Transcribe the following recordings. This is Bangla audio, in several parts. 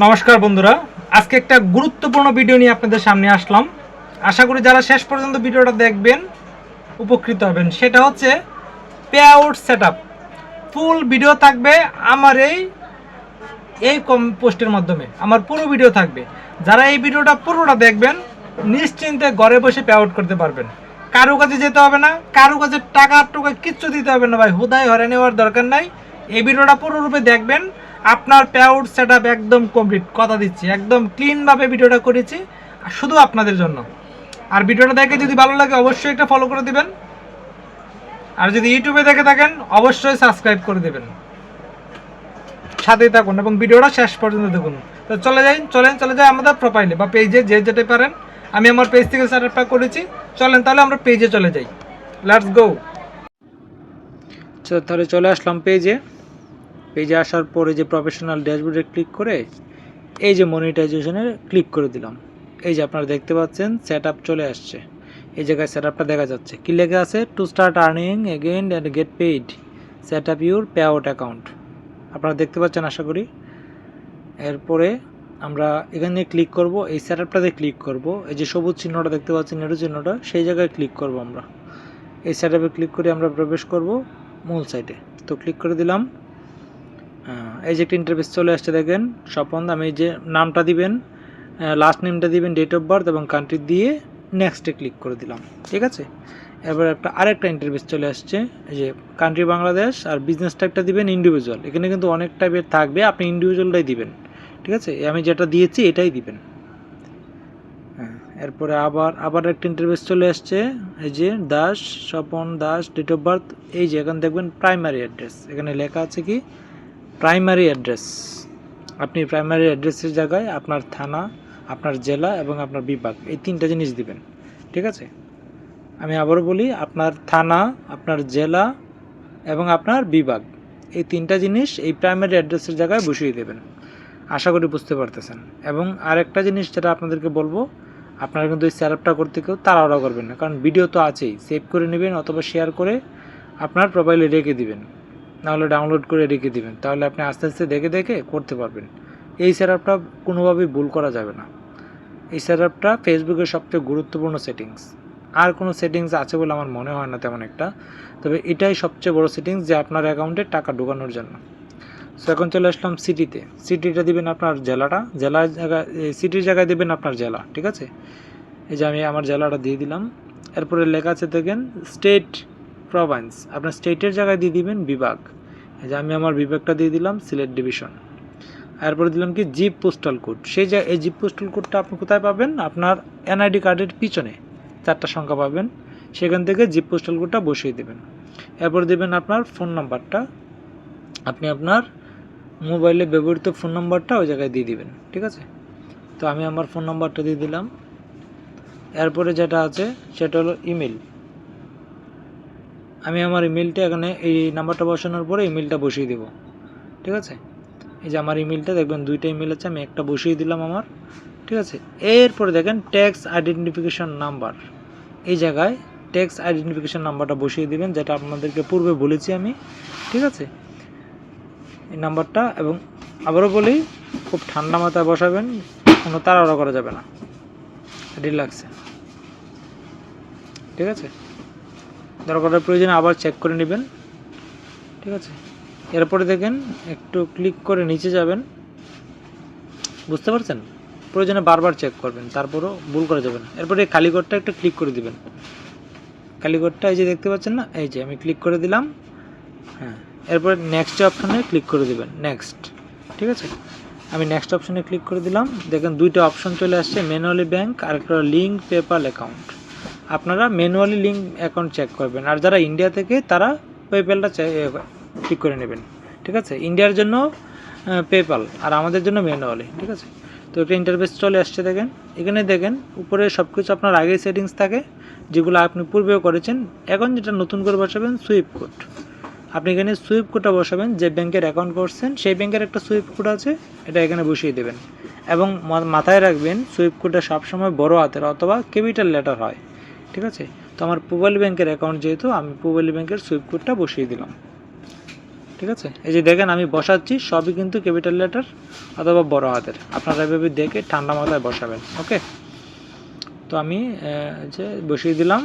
নমস্কার বন্ধুরা, আজকে একটা গুরুত্বপূর্ণ ভিডিও নিয়ে আপনাদের সামনে আসলাম। আশা করি যারা শেষ পর্যন্ত ভিডিওটা দেখবেন উপকৃত হবেন। সেটা হচ্ছে pay out setup. Full video থাকবে আমার এই কম পোস্টের মাধ্যমে, আমার পুরো ভিডিও থাকবে। যারা এই ভিডিওটা পুরোটা দেখবেন নিশ্চিন্তে ঘরে বসে পে আউট করতে পারবেন। কারো কাছে যেতে হবে না, কারো কাছে টাকা কিচ্ছু দিতে হবে না ভাই, হুদায় হরে নেওয়ার দরকার নাই। এই ভিডিওটা পুরোরূপে দেখবেন, আপনার পে আউট সেটআপ একদম কমপ্লিট, কথা দিচ্ছি একদম ক্লিনভাবে ভিডিওটা করেছি শুধু আপনাদের জন্য। আর ভিডিওটা দেখে যদি ভালো লাগে অবশ্যই একটা ফলো করে দিবেন, আর যদি ইউটিউবে দেখে থাকেন অবশ্যই সাবস্ক্রাইব করে দেবেন। সাথেই থাকুন এবং ভিডিওটা শেষ পর্যন্ত দেখুন। তো চলে যাই আমাদের প্রোফাইলে বা পেজে, যে যেতে পারেন। আমি আমার পেজ থেকে সেটআপটা করেছি, চলেন তাহলে আমরা পেজে চলে যাই। Let's go. তাহলে চলে আসলাম পেজে আসার পরে যে প্রফেশনাল ড্যাশবোর্ডে ক্লিক করে এই যে মনিটাইজেশনে ক্লিক করে দিলাম। এই যে আপনারা দেখতে পাচ্ছেন সেটআপ চলে আসছে। এই জায়গায় সেটআপটা দেখা যাচ্ছে, কি লেখা আছে, to start earning again and get paid set up your pay out account. আপনারা দেখতে পাচ্ছেন আশা করি। এরপরে আমরা এখানে ক্লিক করব, এই সেটআপটাতে ক্লিক করব। এই যে সবুজ চিহ্নটা দেখতে পাচ্ছেন, নেড়ু চিহ্নটা, সেই জায়গায় ক্লিক করব। আমরা এই সেটআপে ক্লিক করে আমরা প্রবেশ করব মূল সাইটে। তো ক্লিক করে দিলাম। এই যে একটা ইন্টারফেস চলে আসছে দেখেন। স্বপন, আমি যে নামটা দিবেন, লাস্ট নেমটা দিবেন, ডেট অফ বার্থ এবং কান্ট্রি দিয়ে নেক্সটে ক্লিক করে দিলাম। ঠিক আছে, এবার আরেকটা ইন্টারফেস চলে আসছে। এই যে কান্ট্রি বাংলাদেশ, আর বিজনেস টাইপটা দিবেন ইন্ডিভিজুয়াল। এখানে কিন্তু অনেক টাইপের থাকবে, আপনি ইন্ডিভিজুয়ালটাই দিবেন। ঠিক আছে, আমি যেটা দিয়েছি এটাই দিবেন। হ্যাঁ, এরপরে আবার একটা ইন্টারফেস চলে আসছে। এই যে Das, Swapan Das, date of birth. এই যে এখানে দেখবেন প্রাইমারি অ্যাড্রেস, এখানে লেখা আছে কি প্রাইমারি অ্যাড্রেস। আপনি প্রাইমারি অ্যাড্রেসের জায়গায় আপনার থানা, আপনার জেলা এবং আপনার বিভাগ, এই তিনটা জিনিস দিবেন। ঠিক আছে, আমি আবারও বলি, আপনার থানা, আপনার জেলা এবং আপনার বিভাগ, এই তিনটা জিনিস এই প্রাইমারি অ্যাড্রেসের জায়গায় বসিয়ে দেবেন। আশা করি বুঝতে পারতেছেন। এবং আরেকটা জিনিস যেটা আপনাদেরকে বলবো, আপনারা কিন্তু এই সেটআপটা করতে কেউ তাড়াহুড়া করবেন না, কারণ ভিডিও তো আছেই। সেভ করে নেবেন অথবা শেয়ার করে আপনার প্রোফাইলে রেখে দিবেন, নাহলে ডাউনলোড করে রেখে দিবেন। তাহলে আপনি আস্তে আস্তে দেখে দেখে করতে পারবেন। এই সেটআপটা কোনোভাবেই ভুল করা যাবে না। এই সেটআপটা ফেসবুকের সবচেয়ে গুরুত্বপূর্ণ সেটিংস। আর কোনো সেটিংস আছে বলে আমার মনে হয় না তেমন একটা, তবে এটাই সবচেয়ে বড় সেটিংস যে আপনার অ্যাকাউন্টে টাকা ঢোকানোর জন্য। সো এখন চলে আসলাম সিটিটা দিবেন আপনার জেলাটা, জেলার জায়গায় সিটির জায়গায় দেবেন আপনার জেলা। ঠিক আছে, এই যে আমি আমার জেলাটা দিয়ে দিলাম। এরপরে লেখা আছে দেখেন স্টেট, প্রভিন্স, আপনার স্টেটের জায়গায় দিয়ে দিবেন বিভাগ। এই যে আমি আমার বিভাগটা দিয়ে দিলাম সিলেট ডিভিশন। এরপরে দিলাম কি জিপ পোস্টাল কোড। এই জিপ পোস্টাল কোডটা আপনি কোথায় পাবেন, আপনার এনআইডি কার্ডের পিছনে 4টা সংখ্যা পাবেন, সেখান থেকে জিপ পোস্টাল কোডটা বসিয়ে দেবেন। এরপর দেবেন আপনার ফোন নাম্বারটা, আপনি আপনার মোবাইলে ব্যবহৃত ফোন নাম্বারটা ওই জায়গায় দিয়ে দিবেন। ঠিক আছে, তো আমি আমার ফোন নাম্বারটা দিয়ে দিলাম। এরপরে যেটা আছে সেটা হলো ইমেল। আমি আমার ইমেলটা এখানে এই নাম্বারটা বসানোর পরে ইমেলটা বসিয়ে দেব। ঠিক আছে, এই যে আমার ইমেলটা দেখবেন 2টা ইমেল আছে, আমি একটা বসিয়ে দিলাম আমার। ঠিক আছে, এরপরে দেখেন ট্যাক্স আইডেন্টিফিকেশন নাম্বার, এই জায়গায় ট্যাক্স আইডেন্টিফিকেশন নাম্বারটা বসিয়ে দিবেন, যেটা আপনাদেরকে পূর্বে বলেছি আমি। ঠিক আছে, এই নাম্বারটা, এবং আবারও বলি খুব ঠান্ডা মাথায় বসাবেন, কোনো তাড়াহুড়া করা যাবে না, রিল্যাক্সে। ঠিক আছে, দরকারের প্রয়োজনে আবার চেক করে নেবেন। ঠিক আছে, এরপরে দেখেন একটু ক্লিক করে নিচে যাবেন, বুঝতে পারছেন, প্রয়োজনে বারবার চেক করবেন, তারপরও ভুল করা যাবে না। এরপরে এই কালীঘরটা একটু ক্লিক করে দিবেন। কালীঘরটা এই যে দেখতে পাচ্ছেন না, এই যে আমি ক্লিক করে দিলাম। হ্যাঁ, এরপরে নেক্সট অপশানে ক্লিক করে দিবেন, নেক্সট। ঠিক আছে, আমি নেক্সট অপশানে ক্লিক করে দিলাম। দেখেন 2টা অপশন চলে আসছে, ম্যানুয়ালি ব্যাঙ্ক আর একটা লিঙ্ক পেপ্যাল অ্যাকাউন্ট। আপনারা ম্যানুয়ালি লিঙ্ক অ্যাকাউন্ট চেক করবেন, আর যারা ইন্ডিয়া থেকে তারা পেপ্যালটা ক্লিক করে নেবেন। ঠিক আছে, ইন্ডিয়ার জন্য পেপ্যাল আর আমাদের জন্য ম্যানুয়ালি। ঠিক আছে, তো একটা ইন্টারফেস চলে আসছে দেখেন। এখানে দেখেন উপরে সব কিছু আপনার আগেই সেটিংস থাকে, যেগুলো আপনি পূর্বেও করেছেন। এখন যেটা নতুন করে বসাবেন সুইফট কোড। আপনি এখানে সুইফট কোডটা বসাবেন, যে ব্যাংকের অ্যাকাউন্ট করছেন সেই ব্যাংকের একটা সুইফট কোড আছে, এটা এখানে বসিয়ে দেবেন। এবং মাথায় রাখবেন সুইফট কোডটা সবসময় বড় হাতের অথবা ক্যাপিটাল লেটার হয়। ঠিক আছে, তো আমার পূবালী ব্যাংকের অ্যাকাউন্ট যেহেতু, আমি পূবালী ব্যাংকের সুইফট কোডটা বসিয়ে দিলাম। ঠিক ঠিক আছে, এই যে দেখেন আমি বসাচ্ছি সবই কিন্তু ক্যাপিটাল লেটার অথবা বড় হাতের, আপনারা এভাবে দেখে ঠান্ডা মাথায় বসাবেন। ওকে, তো আমি যে বসিয়ে দিলাম।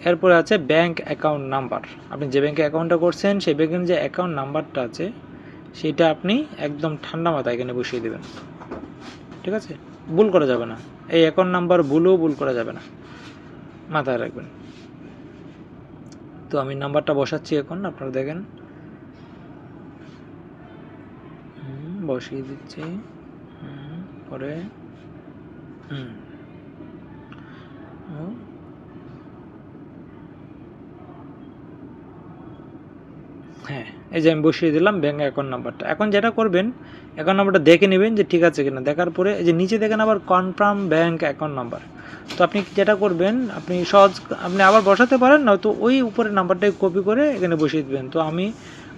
এরপরে আছে ব্যাংক অ্যাকাউন্ট নাম্বার, আপনি যে ব্যাংকে অ্যাকাউন্টটা করছেন সেই ব্যাংকের যে অ্যাকাউন্ট নাম্বারটা আছে সেটা আপনি একদম ঠান্ডা মাথায় এখানে বসিয়ে দেবেন। ঠিক আছে, ভুল করা যাবে না, এই অ্যাকাউন্ট নাম্বার ভুল করা যাবে না, মাথায় রাখবেন। তো আমি নাম্বারটা বসাচ্ছি এখন, আপনারা দেখেন বসিয়ে দিচ্ছি। পরে হ্যাঁ, এই যে আমি বসিয়ে দিলাম ব্যাঙ্ক অ্যাকাউন্ট নাম্বারটা। এখন যেটা করবেন, অ্যাকাউন্ট নাম্বারটা দেখে নেবেন যে ঠিক আছে কিনা, দেখার পরে এই যে নিচে দেখেন আবার কনফার্ম ব্যাঙ্ক অ্যাকাউন্ট নাম্বার। তো আপনি যেটা করবেন, আপনি আপনি আবার বসাতে পারেন, নয়তো ওই উপরের নাম্বারটাই কপি করে এখানে বসিয়ে দেবেন। তো আমি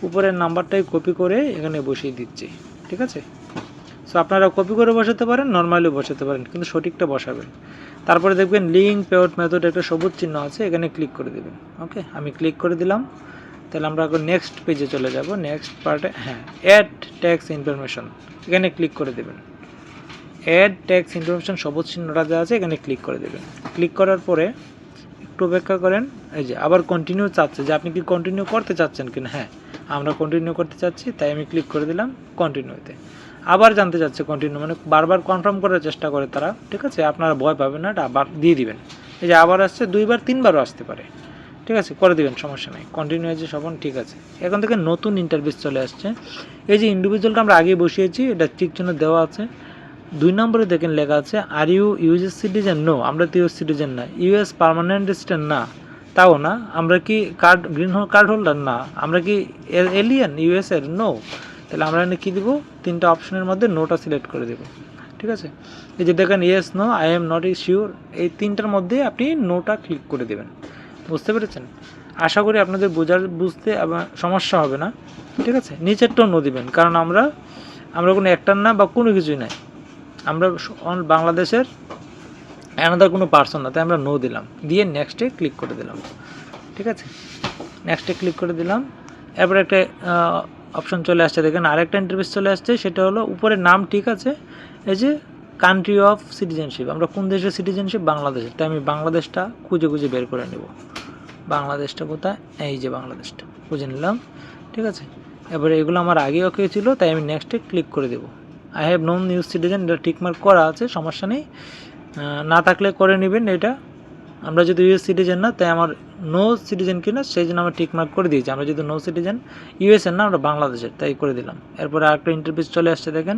উপরের নাম্বারটাই কপি করে এখানে বসিয়ে দিচ্ছি। ঠিক আছে, সো আপনারা কপি করে বসাতে পারেন, নর্মালিও বসাতে পারেন, কিন্তু সঠিকটা বসাবেন। তারপরে দেখবেন লিঙ্ক পেআউট মেথড একটা সবুজ চিহ্ন আছে, এখানে ক্লিক করে দেবেন। ওকে, আমি ক্লিক করে দিলাম। তাহলে আমরা এখন নেক্সট পেজে চলে যাব। নেক্সট পার্টে অ্যাড ট্যাক্স ইনফরমেশন, এখানে ক্লিক করে দেবেন। অ্যাড ট্যাক্স ইনফরমেশন সবুজ চিহ্নটা দেওয়া আছে, এখানে ক্লিক করে দেবেন। ক্লিক করার পরে একটু অপেক্ষা করেন। এই যে আবার কন্টিনিউ চাচ্ছে, যে আপনি কি কন্টিনিউ করতে চাচ্ছেন কিনা। হ্যাঁ, আমরা কন্টিনিউ করতে চাচ্ছি, তাই আমি ক্লিক করে দিলাম কন্টিনিউতে। আবার জানতে চাচ্ছে কন্টিনিউ, মানে বারবার কনফার্ম করার চেষ্টা করে তারা। ঠিক আছে, আপনারা ভয় পাবেন না, এটা আবার দিয়ে দিবেন। এই যে আবার আসছে, 2বার 3বারও আসতে পারে। ঠিক আছে, করে দেবেন, সমস্যা নেই। কন্টিনিউ আছে সবন, ঠিক আছে। এখন থেকে নতুন ইন্টারভিউ চলে আসছে। এই যে ইন্ডিভিজুয়ালটা আমরা আগে বসিয়েছি, এটা ঠিক জন্য দেওয়া আছে। 2 নম্বরে দেখেন লেখা আছে are you US citizen? No, আমরা তো ইউএস সিটিজেন না। US permanent resident? না, তাও না। আমরা কি গ্রিন কার্ড হোল্ডার? না। আমরা কি এলিয়ান ইউএস এর? নো। তাহলে আমরা এখানে কী দেবো, 3টা অপশনের মধ্যে নোটা সিলেক্ট করে দেবো। ঠিক আছে, এই যে দেখেন yes no I am not sure, এই 3টার মধ্যে আপনি নোটা ক্লিক করে দেবেন। বুঝতে পেরেছেন? আশা করি আপনাদের বুঝতে সমস্যা হবে না। ঠিক আছে, নিচেরটাও নো দিবেন, কারণ আমরা কোনো একটার না বা কোনো কিছুই নাই, আমরা বাংলাদেশের অ্যানাদার কোনো পার্সন না, তাই আমরা নো দিলাম, দিয়ে নেক্সটে ক্লিক করে দিলাম। ঠিক আছে, নেক্সটে ক্লিক করে দিলাম। এরপরে একটা অপশন চলে আসছে, দেখেন আরেকটা ইন্টারভিউ চলে আসছে, সেটা হলো উপরের নাম ঠিক আছে, এই যে কান্ট্রি অফ সিটিজেনশিপ, আমরা কোন দেশের সিটিজেনশিপ? বাংলাদেশের, তাই আমি বাংলাদেশটা খুঁজে বের করে নেব। বাংলাদেশটা কোথায়? এই যে বাংলাদেশটা খুঁজে নিলাম। ঠিক আছে, এবারে এগুলো আমার আগে ওকে ছিল, তাই আমি নেক্সটে ক্লিক করে দেবো। I have known news citizen, এটা টিকমার্ক করা আছে, সমস্যা নেই, না থাকলে করে নেবেন। এটা আমরা যদি ইউএস সিটিজেন না, তাই আমার নো সিটিজেন কিনা সেই জন্য আমরা টিকমার্ক করে দিয়েছি। আমরা যদি নো সিটিজেন ইউএসএর না, আমরা বাংলাদেশের, তাই করে দিলাম। এরপরে আরেকটা ইন্টারভিউ চলে আসছে, দেখেন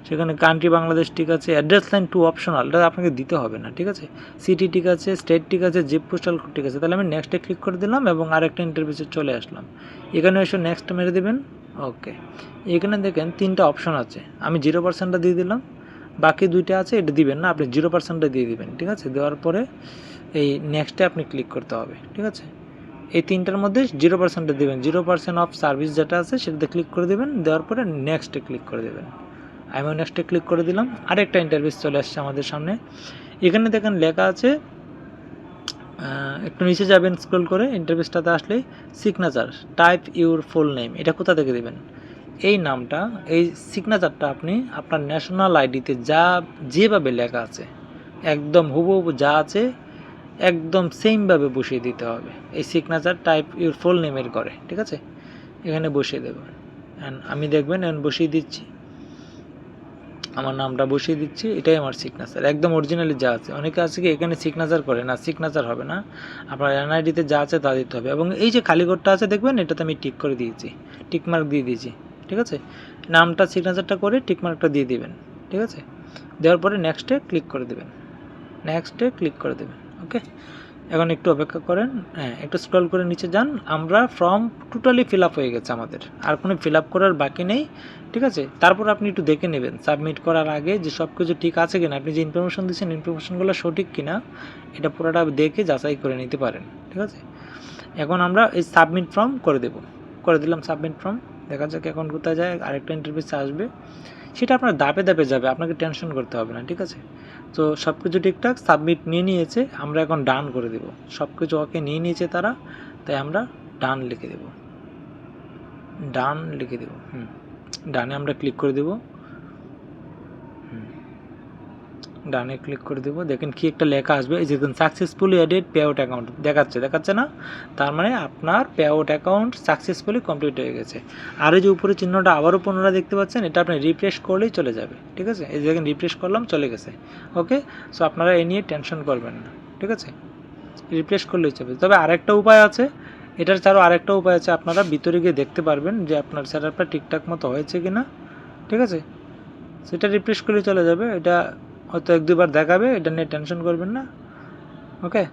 সেখানে কান্ট্রি বাংলাদেশ ঠিক আছে, অ্যাড্রেস লাইন 2 অপশনাল, এটা আপনাকে দিতে হবে না। ঠিক আছে, সিটি ঠিক আছে, স্টেট ঠিক আছে, জিপ পোস্টাল কোড ঠিক আছে। তাহলে আমি নেক্সটে ক্লিক করে দিলাম এবং আরেকটা ইন্টারভিউতে চলে আসলাম। এখানে এসে নেক্সট মেরে দেবেন। ওকে, এখানে দেখেন 3টা অপশন আছে, আমি 0%টা দিয়ে দিলাম, বাকি 2টা আছে এটা দিবেন না, আপনি 0%টা দিয়ে দিবেন। ঠিক আছে, দেওয়ার পরে এই নেক্সটে আপনি ক্লিক করতে হবে। ঠিক আছে, এই 3টার মধ্যে 0%টা দেবেন, 0% অফ সার্ভিস যেটা আছে সেটাতে ক্লিক করে দেবেন, দেওয়ার পরে নেক্সটে ক্লিক করে দেবেন। আমি নেক্সটে ক্লিক করে দিলাম। আরেকটা ইন্টারভিউ চলে আসছে আমাদের সামনে, এখানে দেখেন লেখা আছে, একটু নিচে যাবেন স্ক্রল করে, ইন্টারভিউটাতে আসলেই signature type your full name, এটা কোথা থেকে দেবেন? এই নামটা, এই সিগনেচারটা আপনি আপনার ন্যাশনাল আইডিতে যেভাবে লেখা আছে একদম হুবহু যা আছে একদম সেমভাবে বসিয়ে দিতে হবে। এই সিগনেচার টাইপ ইউর ফুল নেমের করে। ঠিক আছে, এখানে বসিয়ে দেবেন। আমি দেখবেন এখন বসিয়ে দিচ্ছি, আমার নামটা বসিয়ে দিচ্ছি, এটাই আমার সিগনেচার একদম অরিজিনালি যা আছে। অনেকে আছে কি এখানে সিগনেচার করে না, সিগনেচার হবে না, আপনার এনআইডিতে যা আছে তা দিতে হবে। এবং এই যে খালি ঘরটা আছে দেখবেন, এটাতে আমি টিক করে দিয়েছি, টিকমার্ক দিয়ে দিয়েছি। ঠিক আছে, নামটা সিগনেচারটা করে টিকমার্কটা দিয়ে দিবেন। ঠিক আছে, দেওয়ার পরে নেক্সটে ক্লিক করে দেবেন, নেক্সটে ক্লিক করে দেবেন। ওকে, এখন একটু অপেক্ষা করেন, একটু স্ক্রল করে নিচে যান। আমরা ফর্ম টোটালি ফিল আপ হয়ে গেছে আমাদের, আর কোনো ফিল আপ করার বাকি নেই। ঠিক আছে, তারপর আপনি একটু দেখে নেবেন সাবমিট করার আগে যে সব কিছু ঠিক আছে কিনা, আপনি যে ইনফরমেশন দিচ্ছেন ইনফরমেশনগুলো সঠিক কিনা, এটা পুরোটা দেখে যাচাই করে নিতে পারেন। ঠিক আছে, এখন আমরা এই সাবমিট ফর্ম করে দিলাম সাবমিট ফর্ম। দেখা যাক এখন কোথায় যায়, আরেকটা ইন্টারভিউ আসবে, সেটা আপনার ধাপে ধাপে যাবে, আপনাকে টেনশন করতে হবে না। ঠিক আছে, তো সব কিছু ঠিকঠাক সাবমিট নিয়ে নিয়েছে, আমরা এখন ডান করে দেব। সব কিছু ওকে নিয়ে নিয়েছে তারা, তাই আমরা ডান লিখে দেব। ডান লিখে দেব। ডানে আমরা ক্লিক করে দেব। ডানে ক্লিক করে দেব। দেখেন কি একটা লেখা আসবে, এই যে দেখুন successfully added pay out account দেখাচ্ছে না? তার মানে আপনার pay out account successfully complete হয়ে গেছে। আর এই যে উপরে চিহ্নটা আবারও পুনরায় দেখতে পাচ্ছেন, এটা আপনি রিফ্রেশ করলেই চলে যাবে। ঠিক আছে, এই যে দেখেন রিফ্রেশ করলাম, চলে গেছে। ওকে, সো আপনারা এই নিয়ে টেনশন করবেন না। ঠিক আছে, রিফ্রেশ করলেই চলবে। তবে আরেকটা উপায় আছে, এটার ছাড়াও আরেকটা উপায় আছে, আপনারা ভিতরে গিয়ে দেখতে পারবেন যে আপনার সেটআপটা ঠিকঠাক মতো হয়েছে কিনা। ঠিক আছে, সেটা রিফ্রেশ করলে চলে যাবে। এটা হয়তো 1-2 বার দেখাবে, এটা নিয়ে টেনশন করবেন না। ওকে,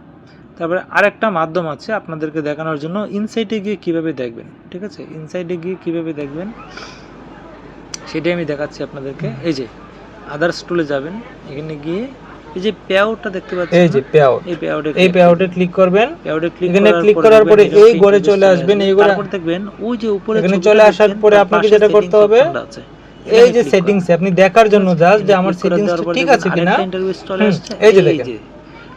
তারপরে আরেকটা মাধ্যম আছে আপনাদেরকে দেখানোর জন্য, ইনসাইটে গিয়ে কিভাবে দেখবেন। ঠিক আছে, ইনসাইটে গিয়ে কিভাবে দেখবেন সেটাই আমি দেখাচ্ছি আপনাদেরকে। এই যে আদার্স টুলে যাবেন, এখানে গিয়ে এই যে পে আউটটা দেখতে পাচ্ছেন, এই যে পে আউট, এই পে আউটে ক্লিক করবেন। পে আউটে এখানে ক্লিক করার পরে এই ঘরে চলে আসবেন। এই ঘরে তারপর দেখবেন ওই যে উপরে এখানে চলে আসার পরে আপনাকে যেটা করতে হবে, এই যে সেটিংস আপনি দেখার জন্য জাস্ট যে আমার সেটিংসটা ঠিক আছে কিনা। এই যে দেখেন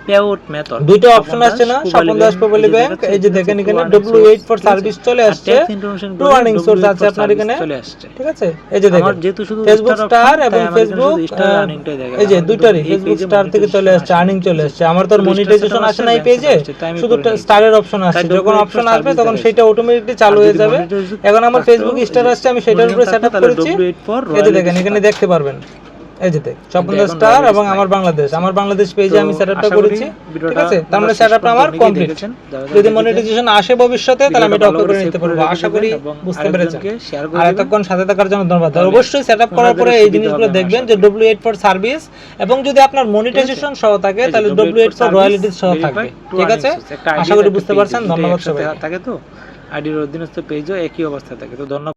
পেআউট মেথড দুটো অপশন আসছে না, স্বপন দাস মোবাইল ব্যাংক। এই যে দেখেন এখানে W8 ফর সার্ভিস চলে আসছে, টু আর্নিং সোর্স আছে আপনার এখানে চলে আসছে। ঠিক আছে, এই যে দেখেন ফেসবুক স্টার এবং ফেসবুক, এই যে দুইটারই ফেসবুক স্টার থেকে চলে আসছে, আর্নিং চলে আসছে। আমার তো মনিটাইজেশন আসে না এই পেজে, শুধু স্টারের অপশন আসছে। যখন অপশন আসবে তখন সেটা অটোমেটিকলি চালু হয়ে যাবে। এখন আমার ফেসবুক স্টার আসছে, আমি সেটার উপরে সেটআপ করেছি। এই যে দেখেন এখানে দেখতে পারবেন, এই যে দেখ স্বপন দাস স্টার এবং আমার বাংলাদেশ পেজে আমি সেটআপটা করেছি। ঠিক আছে, তার মানে সেটআপটা আমার কমপ্লিট। যদি মনিটাইজেশন আসে ভবিষ্যতে তাহলে আমি এটা অফ করে নিতে পারবো। আশা করি বুঝতে পেরেছেন। আর এতক্ষণ সাথে থাকার জন্য ধন্যবাদ। অবশ্যই সেটআপ করার পরে এই জিনিসগুলো দেখবেন যে W8 ফর সার্ভিস, এবং যদি আপনার মনিটাইজেশন সহ থাকে তাহলে W8 ফর রয়্যালিটিজ সহ থাকবে। ঠিক আছে, আশা করি বুঝতে পারছেন। ধন্যবাদ সবাইকে। থাকে তো আইডির অধীনস্থ পেজও একই অবস্থা থাকে। তো ধন্যবাদ।